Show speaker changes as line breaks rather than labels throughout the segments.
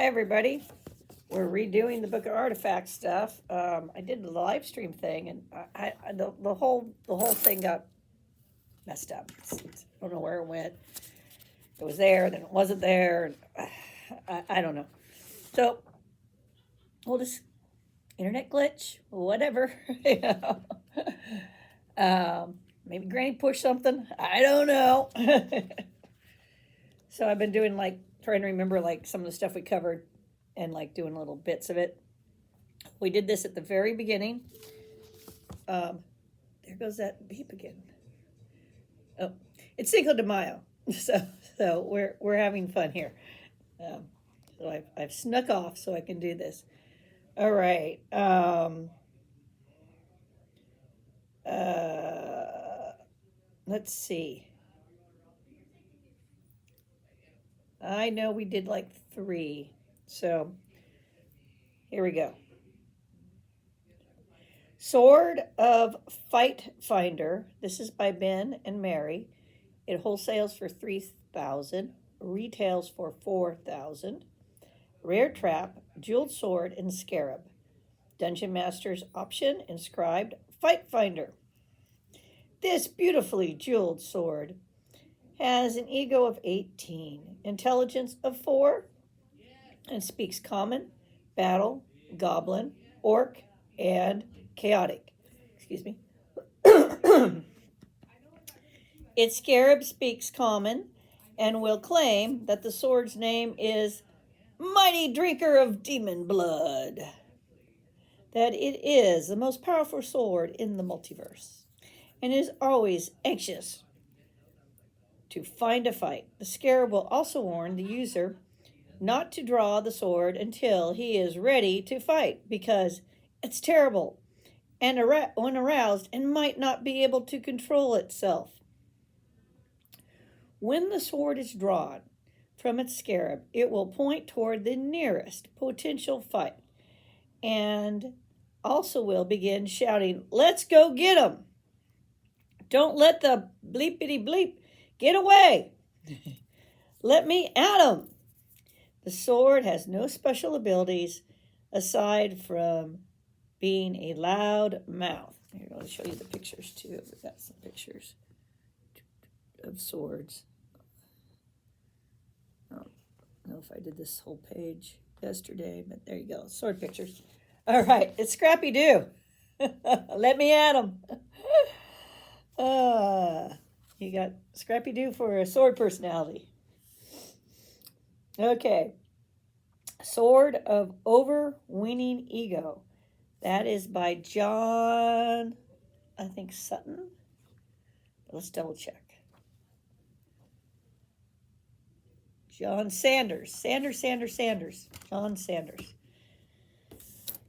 Hi, everybody. We're redoing the Book of Artifacts stuff. I did the live stream thing, and the whole thing got messed up. I don't know where it went. It was there, then it wasn't there. I don't know. So we'll just internet glitch, whatever. you know. Maybe Granny pushed something. I don't know. So I've been doing trying to remember some of the stuff we covered and doing little bits of it. We did this at the very beginning. There goes that beep again. Oh, it's Cinco de Mayo, so we're having fun here. So I've snuck off so I can do this. All right. Let's see. I know we did 3, so here we go. Sword of Fight Finder. This is by Ben and Mary. It wholesales for $3,000, retails for $4,000. Rare trap, jeweled sword, and scarab. Dungeon Master's option, inscribed Fight Finder. This beautifully jeweled sword has an ego of 18, intelligence of 4, and speaks common, battle, goblin, orc, and chaotic. Excuse me. Its scarab speaks common and will claim that the sword's name is Mighty Drinker of Demon Blood. That it is the most powerful sword in the multiverse and is always anxious to find a fight. The scarab will also warn the user not to draw the sword until he is ready to fight because it's terrible and when aroused and might not be able to control itself. When the sword is drawn from its scarab, it will point toward the nearest potential fight and also will begin shouting, "Let's go get him! Don't let the bleepity bleep get away! Let me at him!" The sword has no special abilities aside from being a loud mouth. Here, I'll show you the pictures too. We've got some pictures of swords. I don't know if I did this whole page yesterday, but there you go. Sword pictures. All right, it's Scrappy Doo. Let me at him. You got Scrappy Doo for a sword personality. Okay. Sword of Overweening Ego. That is by John, I think, Sutton. Let's double check. John Sanders. Sanders. John Sanders.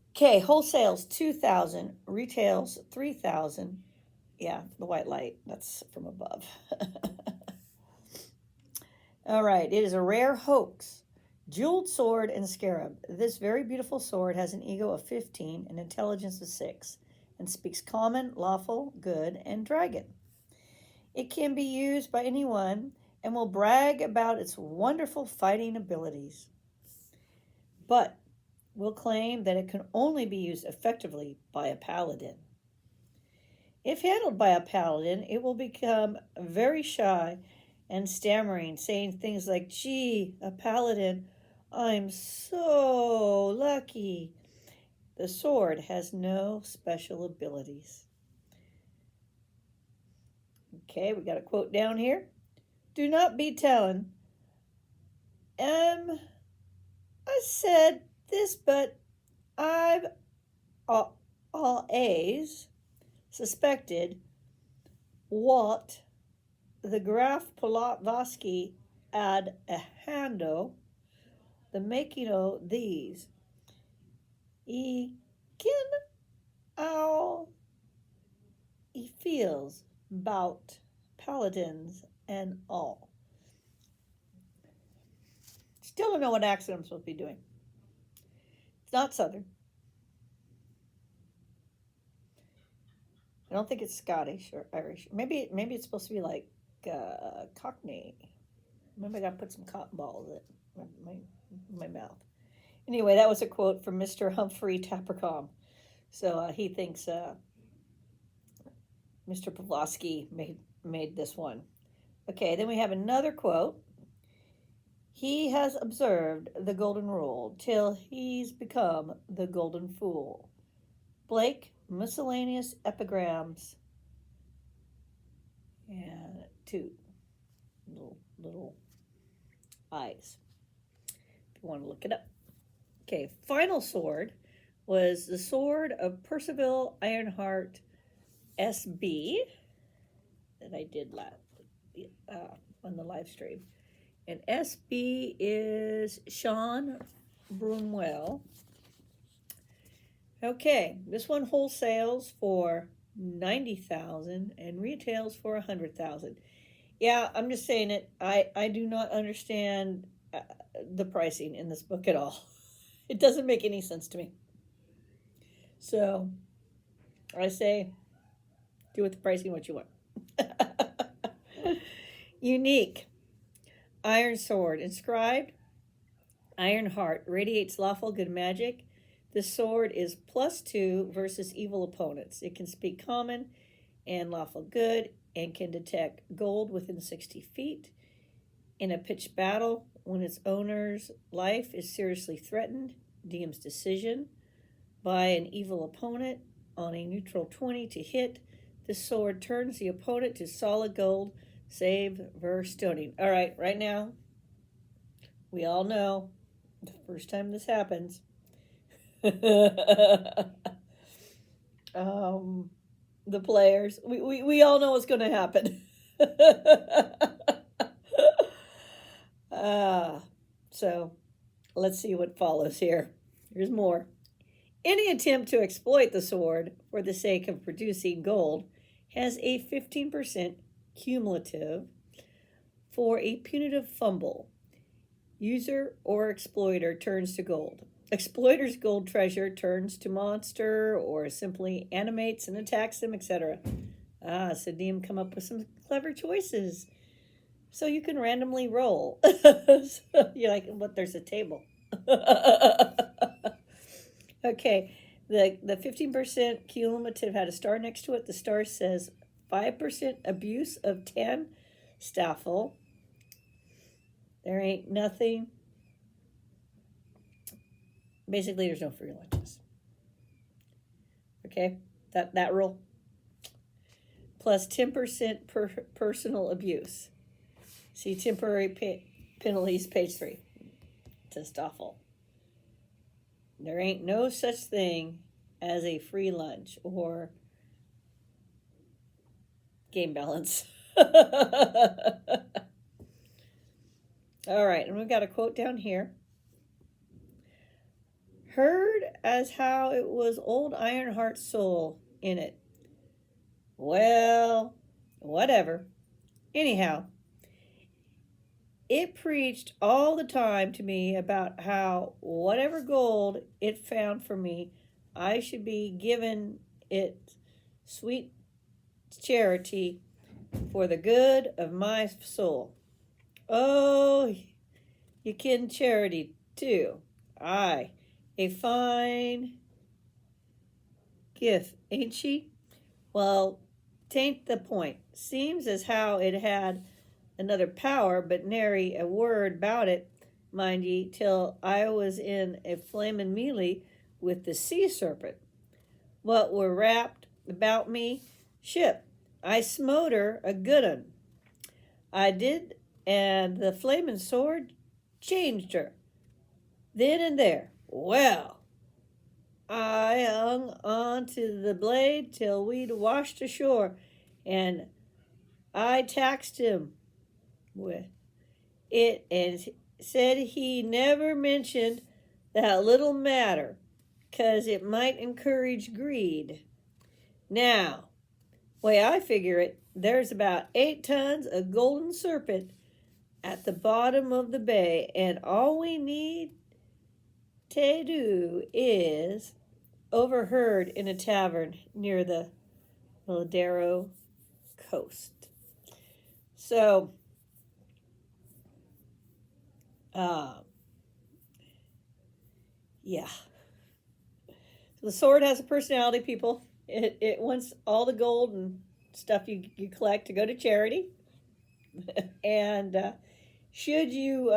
Okay, wholesales $2,000, retails $3,000. Yeah, the white light, that's from above. All right, it is a rare hoax. Jeweled sword and scarab. This very beautiful sword has an ego of 15 and intelligence of 6 and speaks common, lawful, good, and dragon. It can be used by anyone and will brag about its wonderful fighting abilities, but will claim that it can only be used effectively by a paladin. If handled by a paladin, it will become very shy and stammering, saying things like, "Gee, a paladin, I'm so lucky." The sword has no special abilities. Okay, we got a quote down here. "Do not be telling. I said this, but I've always suspected what the Graf Polotowski had a handle the making of these. He ken how he feels about paladins and all." Still don't know what accent I'm supposed to be doing. It's not Southern. I don't think it's Scottish or Irish. Maybe it's supposed to be like Cockney. Maybe I got to put some cotton balls in my mouth. Anyway, that was a quote from Mr. Humphrey Tappercom. So he thinks Mr. Pavlovsky made this one. Okay, then we have another quote. He has observed the golden rule till he's become the golden fool. Blake, Miscellaneous Epigrams, and two little eyes, if you want to look it up. Okay, final sword was the sword of Percival Ironheart SB that I did on the live stream. And SB is Sean Brunwell. Okay, this one wholesales for $90,000 and retails for $100,000. Yeah, I'm just saying it. I do not understand the pricing in this book at all. It doesn't make any sense to me. So I say, do with the pricing what you want. Unique. Iron sword. Inscribed. Iron heart. Radiates lawful good magic. This sword is +2 versus evil opponents. It can speak common and lawful good and can detect gold within 60 feet. In a pitched battle, when its owner's life is seriously threatened, deems decision by an evil opponent on a neutral 20 to hit. This sword turns the opponent to solid gold, save versus stoning. All right, right now, we all know the first time this happens, the players, we all know what's going to happen. So let's see what follows here. Here's more. Any attempt to exploit the sword for the sake of producing gold has a 15% cumulative for a punitive fumble. User or exploiter turns to gold. Exploiter's gold treasure turns to monster or simply animates and attacks them, etc. So DM come up with some clever choices. So you can randomly roll. So you're like, but there's a table. Okay, the 15% cumulative had a star next to it. The star says 5% abuse of 10 staffel. There ain't nothing. Basically, there's no free lunches. Okay, that rule. Plus 10% personal abuse. See temporary penalties, page 3. To staffel. There ain't no such thing as a free lunch or game balance. All right, and we've got a quote down here. Heard as how it was old Ironheart's soul in it. Well, whatever. Anyhow, it preached all the time to me about how whatever gold it found for me, I should be given it sweet charity for the good of my soul. Oh, you kin charity too. Aye, a fine gift, ain't she? Well, tain't the point. Seems as how it had another power, but nary a word about it, mind ye, till I was in a flamin' melee with the sea serpent. What were wrapped about me ship. I smote her a good un. I did, and the flamin' sword changed her. Then and there. Well, I hung on to the blade till we'd washed ashore, and I taxed him with it and said he never mentioned that little matter, 'cause it might encourage greed. Now, way I figure it, there's about 8 tons of golden serpent at the bottom of the bay, and all we need to do is overheard in a tavern near the Ladero coast. So, Yeah. So the sword has a personality, people. It wants all the gold and stuff you collect to go to charity. And should you,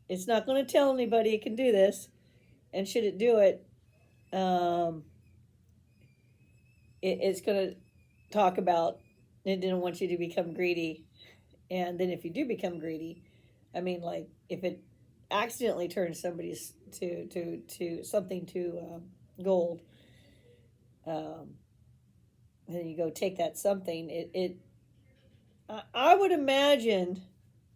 it's not going to tell anybody it can do this. And should it do it, um, it's going to talk about it didn't want you to become greedy. And then if you do become greedy, I mean, like if it accidentally turns somebody's to something to gold, um, and then you go take that something, I would imagine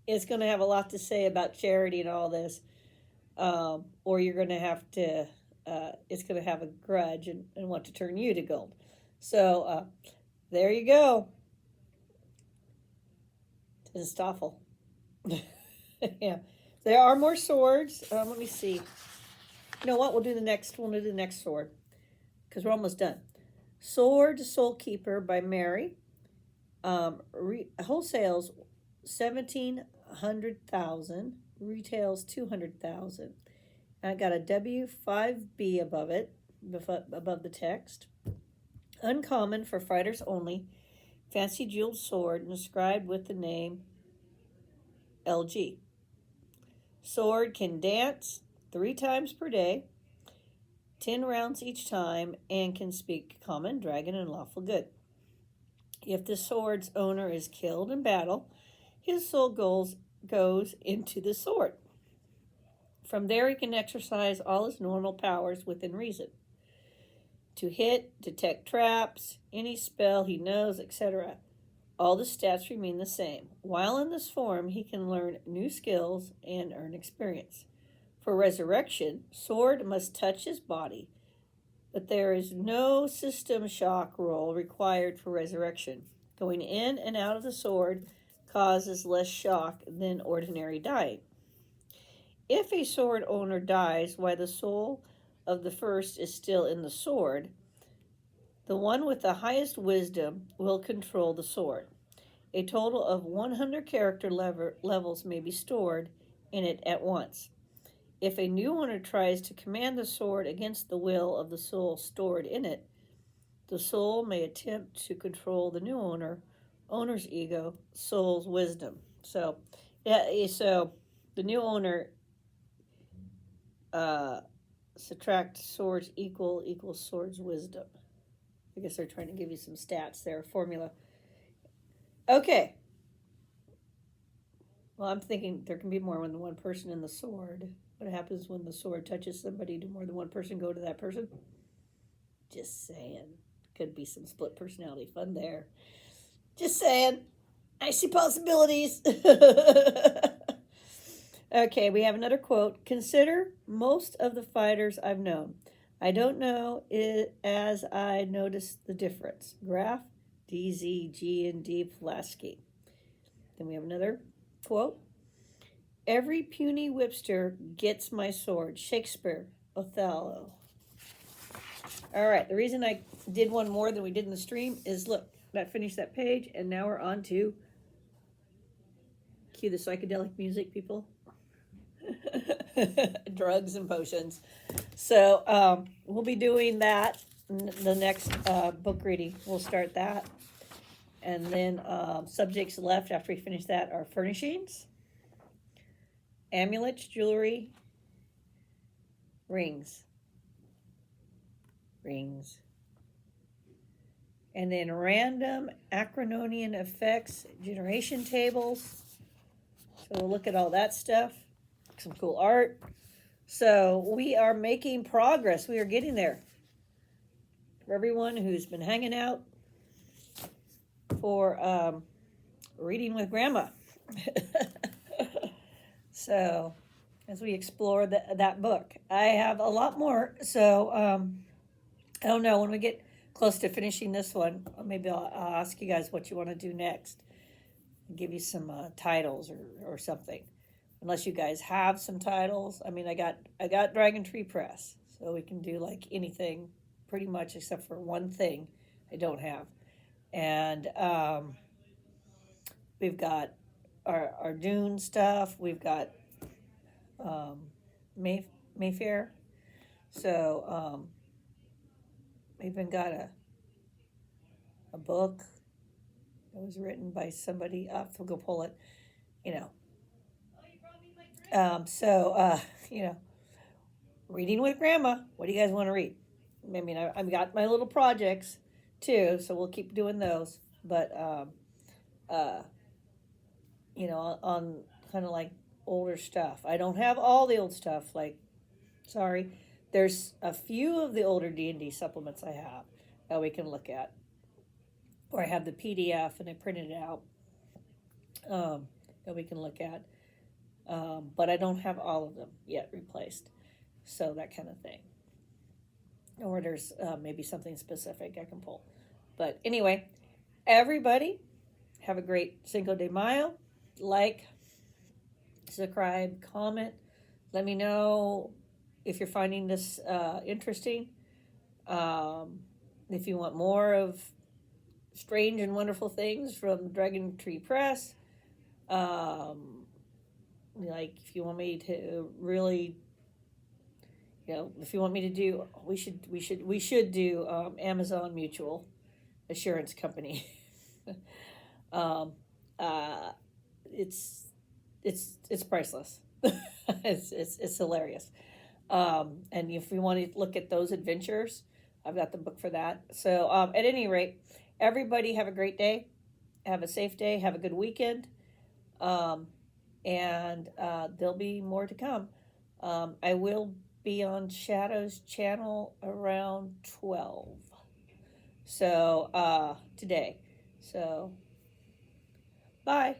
it's going to have a lot to say about charity and all this, or you're going to have to, it's going to have a grudge and want to turn you to gold. So there you go. It's awful. Yeah, there are more swords. Let me see. You know what? We'll do the next. We'll do the next sword because we're almost done. Sword Soul Keeper by Mary. Wholesales 1,700,000. Retails 200,000. I got a W5B above it, above the text. Uncommon for fighters only. Fancy jeweled sword inscribed with the name LG. Sword can dance 3 times per day, 10 rounds each time, and can speak common, dragon, and lawful good. If the sword's owner is killed in battle, his soul goes into the sword. From there, he can exercise all his normal powers within reason. To hit, detect traps, any spell he knows, etc. All the stats remain the same. While in this form, he can learn new skills and earn experience. For resurrection, sword must touch his body, but there is no system shock roll required for resurrection. Going in and out of the sword causes less shock than ordinary dying. If a sword owner dies while the soul of the first is still in the sword, the one with the highest wisdom will control the sword. A total of 100 character levels may be stored in it at once. If a new owner tries to command the sword against the will of the soul stored in it, the soul may attempt to control the new owner's ego, soul's wisdom. So, yeah, so the new owner subtract swords equals swords wisdom. I guess they're trying to give you some stats there, formula. Okay. Well, I'm thinking there can be more than one person in the sword. What happens when the sword touches somebody? Do more than one person go to that person? Just saying. Could be some split personality fun there. Just saying. I see possibilities. Okay, we have another quote. Consider most of the fighters I've known. I don't know it as I notice the difference. Graf, DZ, G, and D. Pulaski. Then we have another quote. Every puny whipster gets my sword. Shakespeare, Othello. All right, the reason I did one more than we did in the stream is, look, that finished that page, and now we're on to cue the psychedelic music, people. Drugs and potions. So we'll be doing that. The next book reading, we'll start that. And then subjects left after we finish that are furnishings, amulets, jewelry, rings. And then random Acrononian effects, generation tables. So we'll look at all that stuff. Some cool art. So we are making progress. We are getting there. For everyone who's been hanging out for reading with Grandma. So as we explore that book, I have a lot more. So I don't know, when we get close to finishing this one, maybe I'll ask you guys what you want to do next. Give you some titles or something. Unless you guys have some titles. I mean, I got Dragon Tree Press, so we can do like anything pretty much except for one thing I don't have. And we've got our Dune stuff. We've got Mayfair. So I even got a book that was written by somebody. I'll have to go pull it. You know. So you know, reading with grandma. What do you guys want to read? I mean, I've got my little projects too, so we'll keep doing those. But uh, you know, on kind of like older stuff. I don't have all the old stuff. Like, sorry, there's a few of the older D&D supplements I have that we can look at, or I have the PDF and I printed it out that we can look at. But I don't have all of them yet replaced. So that kind of thing. Or there's maybe something specific I can pull. But anyway, everybody, have a great Cinco de Mayo. Like, subscribe, comment. Let me know if you're finding this interesting. If you want more of strange and wonderful things from Dragon Tree Press, like if you want me to really, you know, if you want me to do, we should do Amazon Mutual Assurance Company. um, uh, it's priceless. It's hilarious. And if we want to look at those adventures, I've got the book for that. So at any rate, everybody have a great day, have a safe day, have a good weekend, and there'll be more to come. I will be on Shadow's channel around 12. So today. So bye.